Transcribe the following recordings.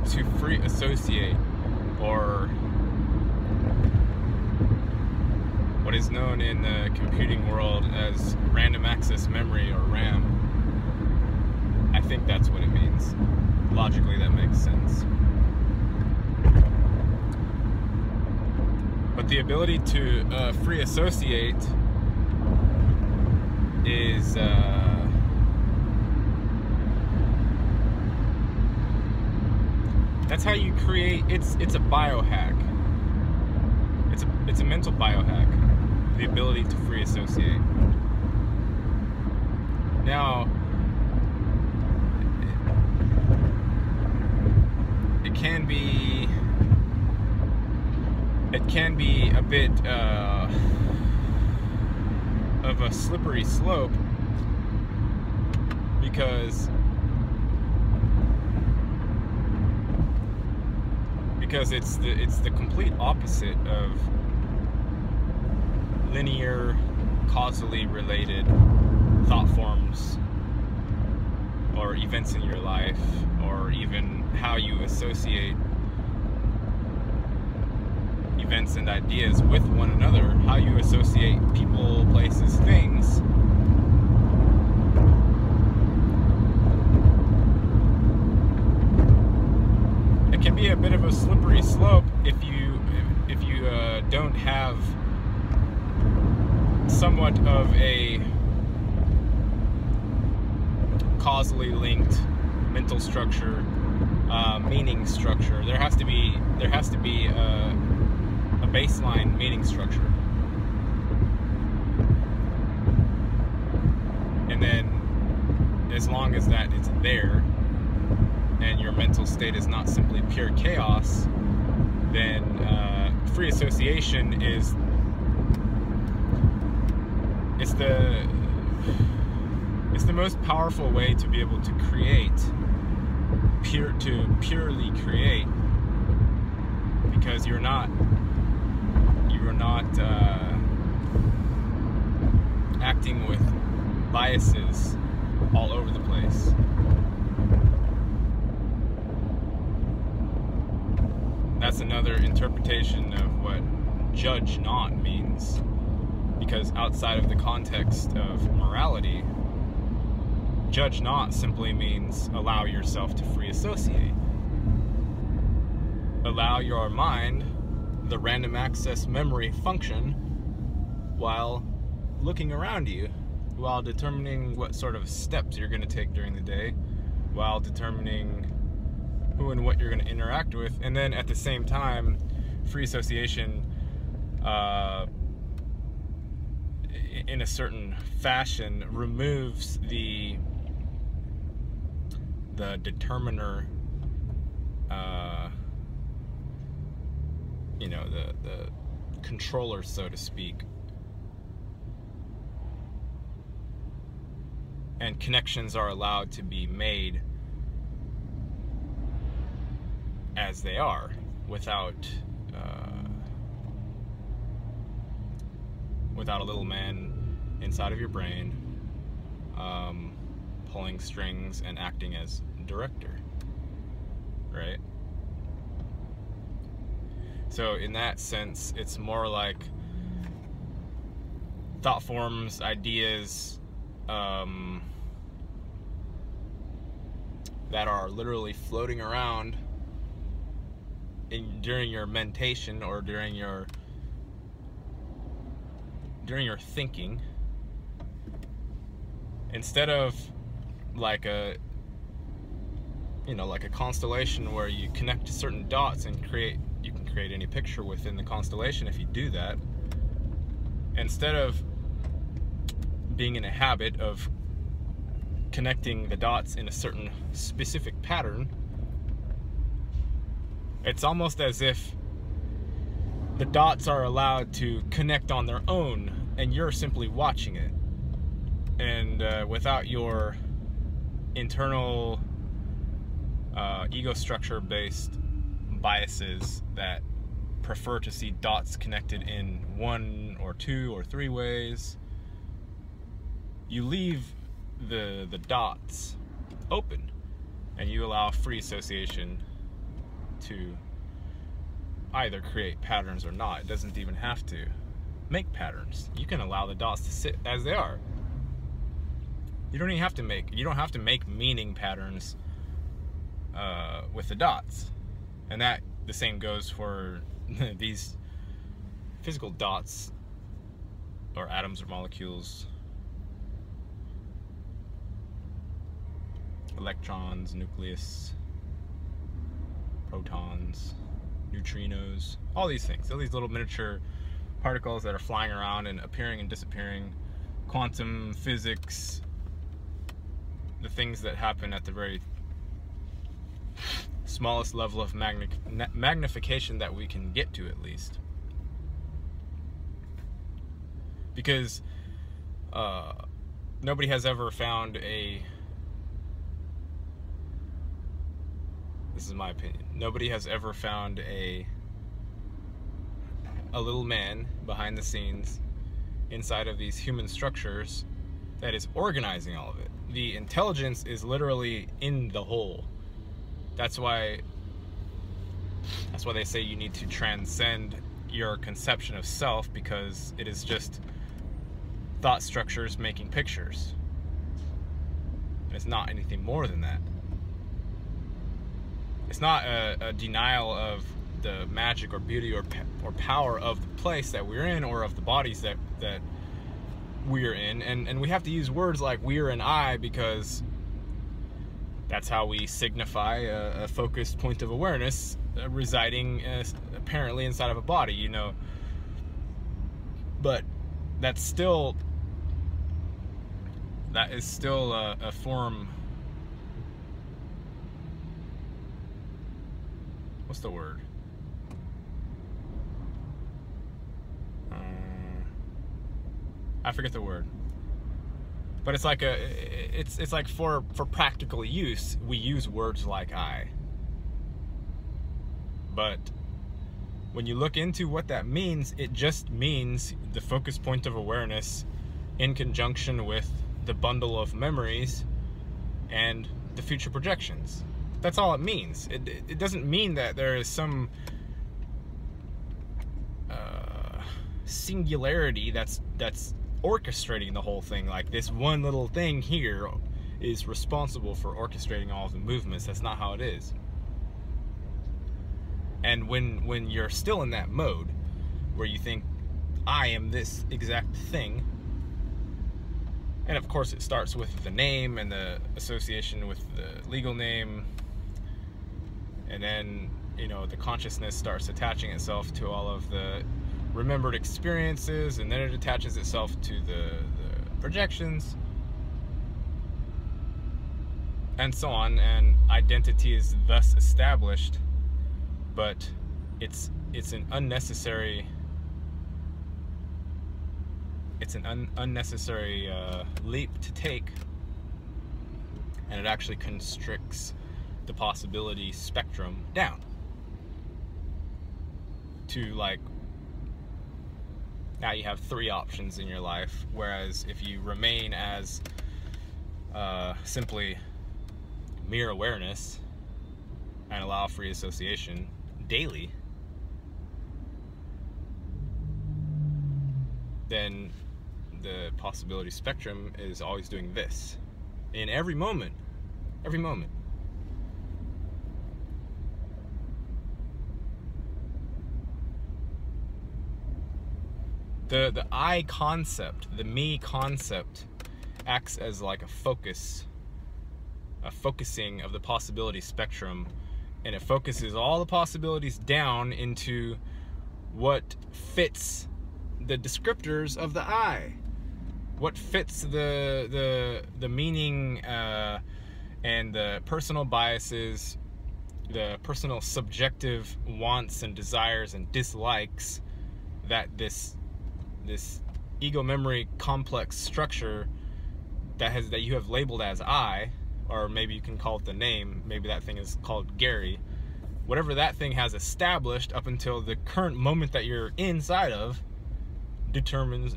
to free associate, or what is known in the computing world as random access memory, or RAM. I think that's what it means. Logically, that makes sense. But the ability to free associate is that's how you create. It's a biohack. It's a mental biohack. The ability to free associate. Now, it can be a bit of a slippery slope, because it's the complete opposite of linear, causally related thought forms or events in your life, or even how you associate events and ideas with one another, how you associate people, places, things. It can be a bit of a slippery slope if you don't have somewhat of a causally linked mental structure, meaning structure. There has to be a baseline meaning structure, and then as long as that is there, and your mental state is not simply pure chaos, then free association is the most powerful way to be able to create, purely create, because you're not acting with biases all over the place. That's another interpretation of what judge not means, because outside of the context of morality, judge not simply means allow yourself to free associate. Allow your mind the random access memory function while looking around you, while determining what sort of steps you're going to take during the day, while determining who and what you're going to interact with, and then at the same time, free association in a certain fashion removes the determiner, the controller, so to speak, and connections are allowed to be made as they are, without a little man inside of your brain pulling strings and acting as director, right? So in that sense, it's more like thought forms, ideas that are literally floating around during your mentation, or during your thinking, instead of like a constellation where you connect to certain dots and you can create any picture within the constellation. If you do that, instead of being in a habit of connecting the dots in a certain specific pattern, it's almost as if the dots are allowed to connect on their own, and you're simply watching it, and without your internal ego structure based biases that prefer to see dots connected in 1 or 2 or 3 ways. You leave the dots open, and you allow free association to either create patterns or not. It doesn't even have to make patterns. You can allow the dots to sit as they are. You don't have to make meaning patterns with the dots. And that the same goes for these physical dots, or atoms or molecules, electrons, nucleus, protons, neutrinos, all these things, all these little miniature particles that are flying around and appearing and disappearing, quantum physics, the things that happen at the very smallest level of magnification that we can get to, at least. Because nobody has ever found this is my opinion, nobody has ever found a little man behind the scenes inside of these human structures that is organizing all of it. The intelligence is literally in the whole. That's why they say you need to transcend your conception of self, because it is just thought structures making pictures. And it's not anything more than that. It's not a denial of the magic or beauty or power of the place that we're in, or of the bodies that we're in. And we have to use words like we're and I, because that's how we signify a focused point of awareness residing apparently inside of a body, you know. But that is still a form. What's the word? I forget the word. But it's like it's like for practical use, we use words like I. But when you look into what that means, it just means the focus point of awareness in conjunction with the bundle of memories and the future projections. That's all it means. It doesn't mean that there is some singularity that's orchestrating the whole thing, like this one little thing here is responsible for orchestrating all of the movements. That's not how it is. And when you're still in that mode where you think I am this exact thing, and of course it starts with the name and the association with the legal name, and then, you know, the consciousness starts attaching itself to all of the remembered experiences, and then it attaches itself to the projections, and so on, and identity is thus established. But it's an unnecessary leap to take, and it actually constricts the possibility spectrum down to, like, now you have 3 options in your life, whereas if you remain as simply mere awareness and allow free association daily, then the possibility spectrum is always doing this in every moment. Every moment. The I concept, the me concept, acts as like a focus, a focusing of the possibility spectrum, and it focuses all the possibilities down into what fits the descriptors of the I, what fits the meaning and the personal biases, the personal subjective wants and desires and dislikes that this ego memory complex structure that you have labeled as I, or maybe you can call it the name, maybe that thing is called Gary, whatever that thing has established up until the current moment that you're inside of,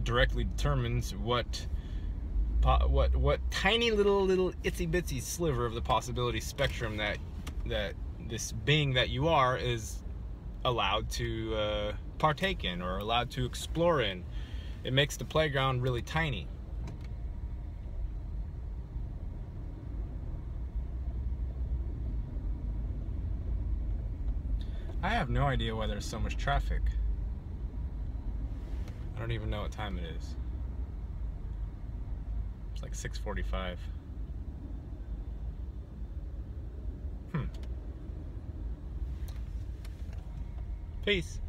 directly determines what tiny little itsy bitsy sliver of the possibility spectrum that this being that you are is allowed to partake in or allowed to explore in. It makes the playground really tiny. I have no idea why there's so much traffic. I don't even know what time it is. It's like 6:45. Peace.